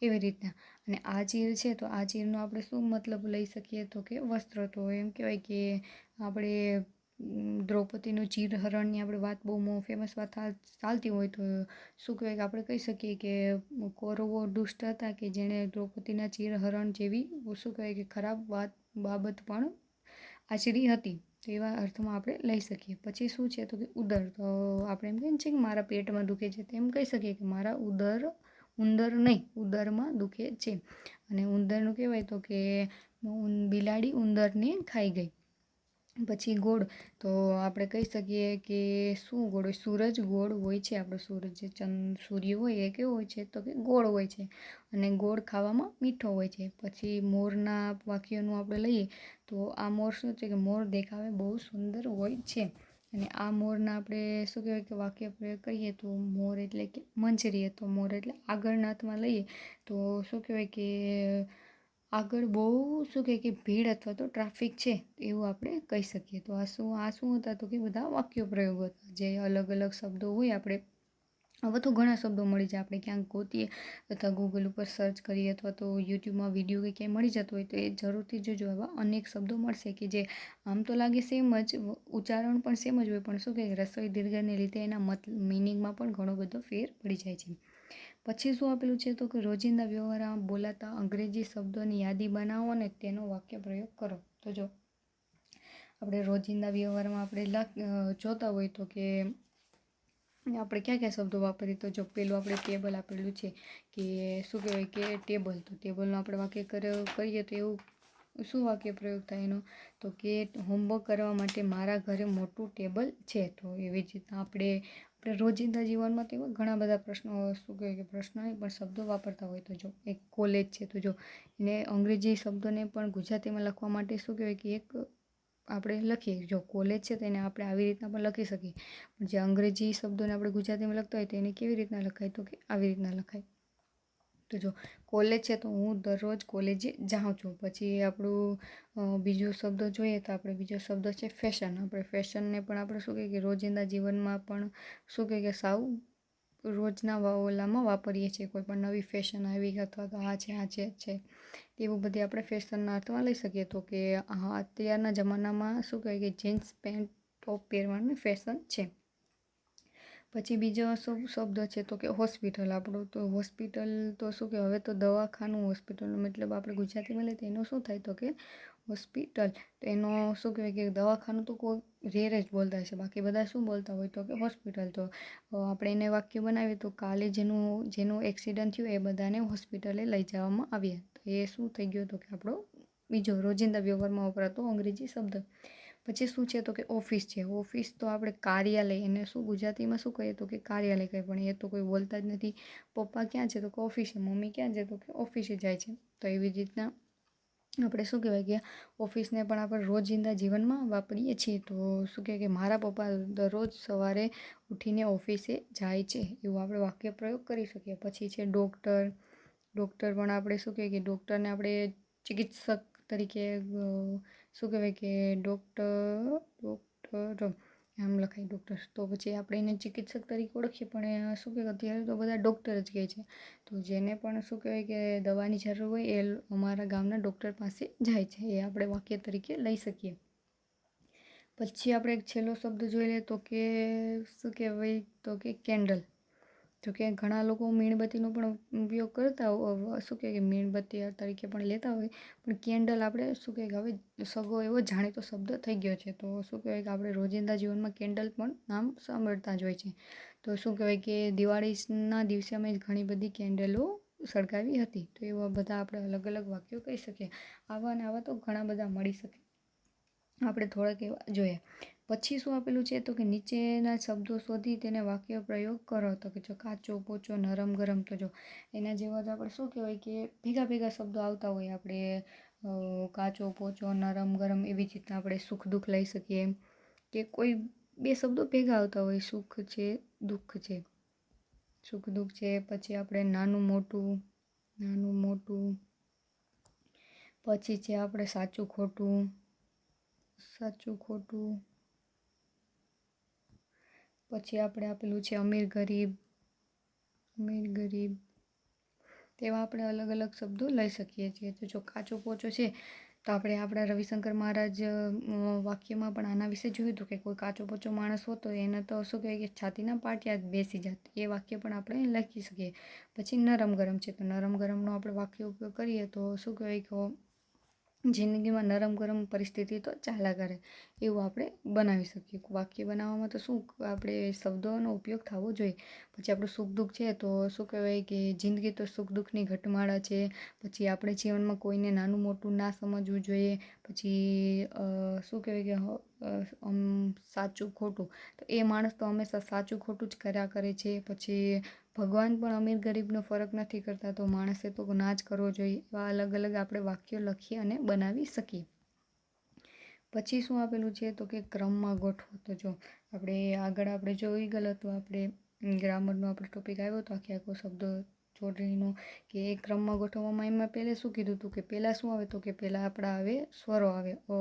A: એવી રીતના. અને આ ચીર છે તો આ ચીરનો આપણે શું મતલબ લઈ શકીએ તો કે વસ્ત્ર. તો એમ કહેવાય કે આપણે દ્રૌપદીનું ચીરહરણની આપણે વાત બહુ ફેમસ વાત ચાલતી હોય, તો શું કહેવાય કે આપણે કહી શકીએ કે કૌરવો દુષ્ટ હતા કે જેણે દ્રૌપદીના ચીરહરણ જેવી શું કહેવાય કે ખરાબ બાબત પણ આચરી હતી. તો એવા અર્થમાં આપણે લઈ શકીએ. પછી શું છે તો કે ઉદર. તો આપણે એમ કહીએ છીએ કે મારા પેટમાં દુખે છે, તો એમ કહી શકીએ કે મારા ઉદરમાં દુખે છે. અને ઉંદરનું કહેવાય તો કે બિલાડી ઉંદરને ખાઈ ગઈ. પછી ગોળ, તો આપણે કહી શકીએ કે શું ગોળ હોય, સૂરજ ગોળ હોય છે. આપણો સૂરજ જે સૂર્ય હોય એ કેવો હોય છે તો કે ગોળ હોય છે, અને ગોળ ખાવામાં મીઠો હોય છે. પછી મોરના વાક્યનું આપણે લઈએ તો આ મોર શું છે કે મોર દેખાવે બહુ સુંદર હોય છે. અને આ મોરના આપણે શું કહેવાય કે વાક્ય પ્રયોગ કરીએ તો મોર એટલે કે મંજરી. તો મોર એટલે આગળના હાથમાં લઈએ તો શું કહેવાય કે આગળ બહુ શું કહે કે ભીડ અથવા તો ટ્રાફિક છે એવું આપણે કહી શકીએ. તો આ શું હતા તો કે બધા વાક્ય પ્રયોગો હતા, જે અલગ અલગ શબ્દો હોય. આપણે હવે તો ઘણા શબ્દો મળી જાય, આપણે ક્યાંક ગોતીએ અથવા ગૂગલ ઉપર સર્ચ કરીએ અથવા તો યુટ્યુબમાં વિડીયો કે ક્યાંય મળી જતો હોય તો એ જરૂરથી જોજો. એવા અનેક શબ્દો મળશે કે જે આમ તો લાગે સેમ જ, ઉચ્ચારણ પણ સેમ જ હોય, પણ શું કે રસોઈ દીર્ઘને લીધે એના મિનિંગમાં પણ ઘણો બધો ફેર પડી જાય છે. પછી શું આપેલું છે તો કે રોજિંદા વ્યવહારમાં બોલાતા અંગ્રેજી શબ્દોની યાદી બનાવો અને તેનો વાક્ય પ્રયોગ કરો. તો જો આપણે રોજિંદા વ્યવહારમાં આપણે જોતા હોય તો કે આપણે ક્યાં ક્યાં શબ્દો વાપરીએ, તો જો પેલું આપણે ટેબલ આપેલું છે કે શું કહેવાય કે ટેબલ. તો ટેબલનું આપણે વાક્ય કરીએ તો એવું શું વાક્ય પ્રયોગ થાય એનો તો કે હોમવર્ક કરવા માટે મારા ઘરે મોટું ટેબલ છે. તો એવી જ રીતના આપણે રોજિંદા જીવનમાં તો ઘણા બધા પ્રશ્નો શું કહેવાય કે પ્રશ્નો નહીં પણ શબ્દો વાપરતા હોય. તો જો એક કોલેજ છે, તો જો એને અંગ્રેજી શબ્દોને પણ ગુજરાતીમાં લખવા માટે શું કહેવાય કે એક આપણે લખીએ, જો કોલેજ છે તો એને આપણે આવી રીતના પણ લખી શકીએ, પણ જે અંગ્રેજી શબ્દોને આપણે ગુજરાતીમાં લખતા હોય તો એને કેવી રીતના લખાય તો કે આવી રીતના લખાય. તો જો કોલેજ છે તો હું દરરોજ કોલેજે જાઉં છું. પછી આપણું બીજો શબ્દ જોઈએ તો આપણે બીજો શબ્દ છે ફેશન. આપણે ફેશનને પણ આપણે શું કહીએ કે રોજિંદા જીવનમાં પણ શું કહીએ કે સાવ રોજના ઓલામાં વાપરીએ છીએ. કોઈ પણ નવી ફેશન આવી અથવા તો આ છે એવું બધી આપણે ફેશનના અર્થમાં લઈ શકીએ. તો કે અત્યારના જમાનામાં શું કહેવાય કે જીન્સ પેન્ટ ટોપ પહેરવાની ફેશન છે. પછી બીજો શબ્દ છે તો કે હોસ્પિટલ. આપણું તો હોસ્પિટલ તો શું કે હવે તો દવાખાનું, હોસ્પિટલનો મતલબ આપણે ગુજરાતીમાં લઈએ તો એનો શું થાય તો કે હોસ્પિટલ. તો એનો શું કહેવાય કે દવાખાનું તો કોઈ રેર જ બોલતા હશે, બાકી બધા શું બોલતા હોય તો કે હોસ્પિટલ. તો આપણે એને વાક્ય બનાવીએ તો કાલે જેનું એક્સિડન્ટ થયું એ બધાને હોસ્પિટલે લઈ જવામાં આવ્યા. તો એ શું થઈ ગયો તો કે આપણો બીજો રોજિંદા વ્યવહારમાં વપરાતો અંગ્રેજી શબ્દ. પછી શું છે તો કે ઓફિસ છે. ઓફિસ તો આપણે કાર્યાલય, એને શું ગુજરાતીમાં શું કહીએ તો કે કાર્યાલય કહીએ, પણ એ તો કોઈ બોલતા જ નથી. પપ્પા ક્યાં છે તો કે ઓફિસે, મમ્મી ક્યાં છે તો કે ઓફિસે જાય છે. તો એવી જ રીતના આપણે શું કહેવાય કે ઓફિસને પણ આપણે રોજિંદા જીવનમાં વાપરીએ છીએ. તો શું કહેવાય કે મારા પપ્પા દરરોજ સવારે ઉઠીને ઓફિસે જાય છે, એવું આપણે વાક્ય પ્રયોગ કરી શકીએ. પછી છે ડૉક્ટર. ડૉક્ટર પણ આપણે શું કહીએ કે ડૉક્ટરને આપણે ચિકિત્સક તરીકે શું કહેવાય કે ડૉક્ટર આમ લખાય ડૉક્ટર. તો પછી આપણે એને ચિકિત્સક તરીકે ઓળખીએ, પણ શું કહેવાય અત્યારે તો બધા ડૉક્ટર જ કહે છે. તો જેને પણ શું કહેવાય કે દવાની જરૂર હોય એ અમારા ગામના ડૉક્ટર પાસે જાય છે, એ આપણે વાક્ય તરીકે લઈ શકીએ. પછી આપણે એક છેલ્લો શબ્દ જોઈ લઈએ તો કે શું કહેવાય તો કે કેન્ડલ. જો કે ઘણા લોકો મીણબત્તીનો પણ ઉપયોગ કરતા શું કહે કે મીણબત્તી તરીકે પણ લેતા હોય, પણ કેન્ડલ આપણે શું કહે કે હવે સગો એવો જાણીતો શબ્દ થઈ ગયો છે, તો શું કહેવાય કે આપણે રોજિંદા જીવનમાં કેન્ડલ પણ નામ સાંભળતા જ હોય છે. તો શું કહેવાય કે દિવાળીના દિવસે અમે ઘણી બધી કેન્ડલો સળગાવી હતી. તો એવા બધા આપણે અલગ અલગ વાક્યો કહી શકીએ. આવા ને આવા તો ઘણા બધા મળી શકે. આપણે થોડાક એવા જોઈએ. પછી શું આપેલું છે, તો કે નીચેના શબ્દો શોધી તેને વાક્ય પ્રયોગ કરો. તો કે જો કાચો, પોચો, નરમ, ગરમ, તો જો એના જેવા તો આપણે શું કહેવાય કે ભેગા ભેગા શબ્દો આવતા હોય. આપણે કાચો, પોચો, નરમ, ગરમ એવી જ રીતના આપણે સુખ દુઃખ લઈ શકીએ, કે કોઈ બે શબ્દો ભેગા આવતા હોય, સુખ છે, દુઃખ છે, સુખ દુઃખ છે. પછી આપણે નાનું મોટું, નાનું મોટું, પછી છે આપણે સાચું ખોટું, સાચું ખોટું, પછી આપણે આપેલું છે અમીર ગરીબ, અમીર ગરીબ. તેવા આપણે અલગ અલગ શબ્દો લઈ શકીએ છીએ. તો જો કાચો પોચો છે, તો આપણે આપણા રવિશંકર મહારાજ વાક્યમાં પણ આના વિશે જોયું હતું કે કોઈ કાચો પોચો માણસ હોતો એને તો શું કહેવાય કે છાતીના પાટિયા જ બેસી જાત. એ વાક્ય પણ આપણે લખી શકીએ. પછી નરમ ગરમ છે, તો નરમ ગરમનો આપણે વાક્ય ઉપયોગ કરીએ તો શું કહેવાય કે જિંદગીમાં નરમ ગરમ પરિસ્થિતિ તો ચાલ્યા કરે, એવું આપણે બનાવી શકીએ. વાક્ય બનાવવામાં તો શું આપણે શબ્દોનો ઉપયોગ થવો જોઈએ. પછી આપણું સુખ દુઃખ છે, તો શું કહેવાય કે જિંદગી તો સુખ દુઃખની ઘટમાળા છે. પછી આપણે જીવનમાં કોઈને નાનું મોટું ના સમજવું જોઈએ. પછી શું કહેવાય કે સાચું ખોટું, તો એ માણસ તો હંમેશા સાચું ખોટું જ કર્યા કરે છે. પછી ભગવાન પણ અમીર ગરીબનો ફરક નથી કરતા, તો માણસે તો ના જ કરવો જોઈએ. એવા અલગ અલગ આપણે વાક્યો લખી અને બનાવી શકીએ. પછી શું આપેલું છે, તો કે ક્રમમાં ગોઠવો. તો જો આપણે આગળ આપણે જોઈ ગયેલો તો આપણે ગ્રામરનો આપણે ટોપિક આવ્યો હતો આખો શબ્દો જોડણીનો, કે એ ક્રમમાં ગોઠવવામાં. એમાં પહેલે શું કીધું હતું કે પહેલાં શું આવે, તો કે પહેલાં આપણા આવે સ્વરો આવે, અ,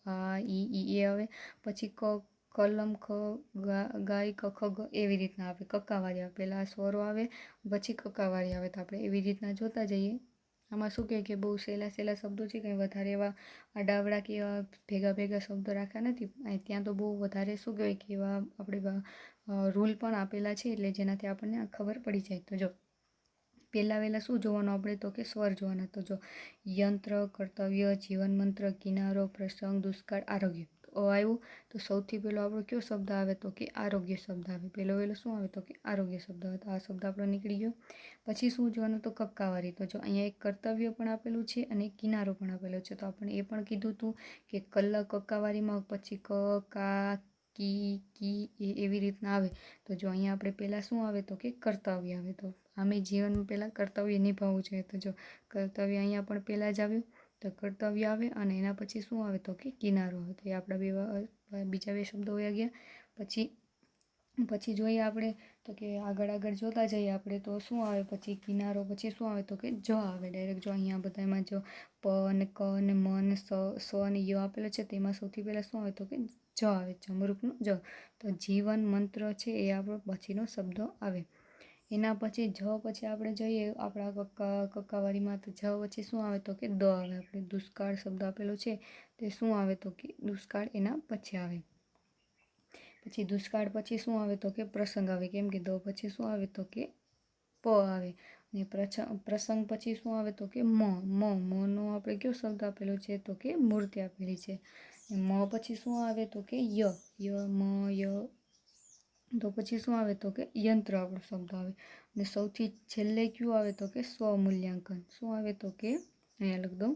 A: આ, ઈ, એ આવે. પછી કલમ, ખ, ગાય, ક, ખ, ગ એવી રીતના આવે. કક્કાવાળી આવે, પહેલાં સ્વરો આવે પછી કક્કાવાળી આવે. તો આપણે એવી રીતના જોતા જઈએ. આમાં શું કહે કે બહુ સહેલા સહેલા શબ્દો છે, કંઈ વધારે એવા આડાવડા કે એવા ભેગા ભેગા શબ્દો રાખ્યા નથી. ત્યાં તો બહુ વધારે શું કહેવાય કે એવા આપણે રૂલ પણ આપેલા છે, એટલે જેનાથી આપણને આ ખબર પડી જાય. તો જો પહેલાં વહેલાં શું જોવાનું આપણે, તો કે સ્વર જોવાના. તો જો યંત્ર, કર્તવ્ય, જીવન મંત્ર, કિનારો, પ્રસંગ, દુષ્કાળ, આરોગ્ય. તો આવ્યું તો સૌથી પહેલો આપણો કયો શબ્દ આવે, તો કે આરોગ્ય શબ્દ આવે. પહેલો વહેલો શું આવે, તો કે આરોગ્ય શબ્દ આવે. તો આ શબ્દ આપણો નીકળી ગયો. પછી શું જોવાનું, તો કક્કાવાળી. તો જો અહીંયા એક કર્તવ્ય પણ આપેલું છે અને કિનારો પણ આપેલો છે. તો આપણે એ પણ કીધું હતું કે કક્કાવાળીમાં પછી ક, કા, કી એવી રીતના આવે. તો જો અહીંયા આપણે પહેલાં શું આવે, તો કે કર્તવ્ય આવે. તો આમે જીવનમાં પહેલાં કર્તવ્ય નિભાવવું જોઈએ. તો જો કર્તવ્ય અહીંયા પણ પહેલાં જ આવ્યું, તો કર્તવ્ય આવે. અને એના પછી શું આવે, તો કે કિનારો આવે. તો એ આપણા બીજા બે શબ્દો વયા ગયા. પછી જોઈએ આપણે, તો કે આગળ જોતા જઈએ આપણે, તો શું આવે પછી કિનારો, પછી શું આવે, તો કે જ આવે ડાયરેક્ટ. જો અહીંયા બધામાં જો પ ને ક ને મ ને સ ને ય આપેલો છે, તેમાં સૌથી પહેલાં શું આવે, તો કે જ આવે, જમરૂખનું જ. તો જીવન મંત્ર છે એ આપણો પછીનો શબ્દ આવે. એના પછી પછી આપણે જોઈએ આપણા કક્કાવાળીમાં, તો પછી શું આવે, તો કે દ આવે. આપણે દુષ્કાળ શબ્દ આપેલો છે, તે શું આવે, તો કે દુષ્કાળ એના પછી આવે. પછી દુષ્કાળ પછી શું આવે, તો કે પ્રસંગ આવે. કેમ કે દ પછી શું આવે, તો કે પ આવે. અને પ્રસંગ પછી શું આવે, તો કે મનો આપણે કયો શબ્દ આપેલો છે, તો કે મૂર્તિ આપેલી છે. મ પછી શું આવે, તો કે ય, તો પછી શું આવે, તો કે યંત્ર આપણો શબ્દ આવે. અને સૌથી છેલ્લે કયું આવે, તો કે સ્વમૂલ્યાંકન. શું આવે, તો કે અહીંયા લખ દઉં,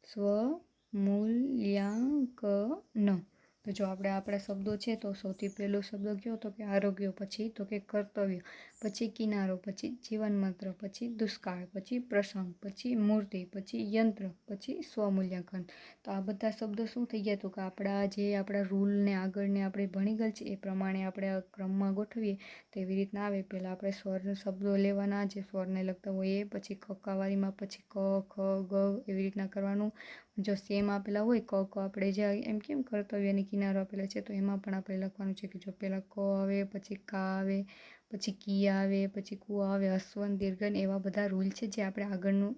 A: સ્વમૂલ્યાંકન. તો જો આપણે આપણા શબ્દો છે, તો સૌથી પહેલો શબ્દ કયો, તો કે આરોગ્ય. પછી તો કે કર્તવ્ય, પછી કિનારો, પછી જીવન મંત્ર, પછી દુષ્કાળ, પછી પ્રસંગ, પછી મૂર્તિ, પછી યંત્ર, પછી સ્વમૂલ્યાંકન. તો આ બધા શબ્દો શું થઈ ગયા, તો કે આપણા રૂલને આગળને આપણે ભણી ગયેલ છે, એ પ્રમાણે આપણે ક્રમમાં ગોઠવીએ તો એવી રીતના આવે. પહેલાં આપણે સ્વર શબ્દો લેવાના, જે સ્વરને લગતા હોય એ. પછી કક્કાવાળીમાં પછી ક, ખ, ગ એવી રીતના કરવાનું. જો સેમ આપેલા હોય ક આપણે જે એમ કેમ કર્તવ્યની કિનારો આપેલા છે, તો એમાં પણ આપણે લખવાનું છે કે જો પહેલાં ક આવે, પછી કા આવે, પછી કી આવે, પછી કુ આવે, હસ્વન દીર્ઘન, એવા બધા રૂલ છે જે આપણે આગળનું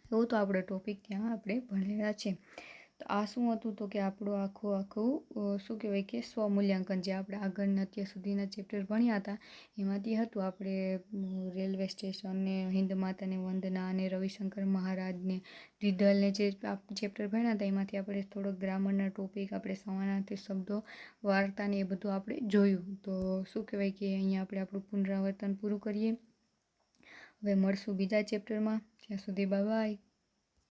A: એવું તો આપણો ટોપિક ત્યાં આપણે ભણેલા છે. તો આ શું હતું તો કે આપણું આખું શું કહેવાય કે સ્વમૂલ્યાંકન જે આપણે આગળના અત્યાર સુધીના ચેપ્ટર ભણ્યા હતા એમાંથી હતું. આપણે રેલવે સ્ટેશનને હિન્દ માતાને વંદના અને રવિશંકર મહારાજને રિધલને જે ચેપ્ટર ભણ્યા હતા એમાંથી આપણે થોડોક ગ્રામરના ટોપિક, આપણે સમાનાર્થી શબ્દો, વાર્તાને એ બધું આપણે જોયું. તો શું કહેવાય કે અહીંયા આપણે આપણું પુનરાવર્તન પૂરું કરીએ. હવે મળશું બીજા ચેપ્ટરમાં. ત્યાં સુધી બાય બાય.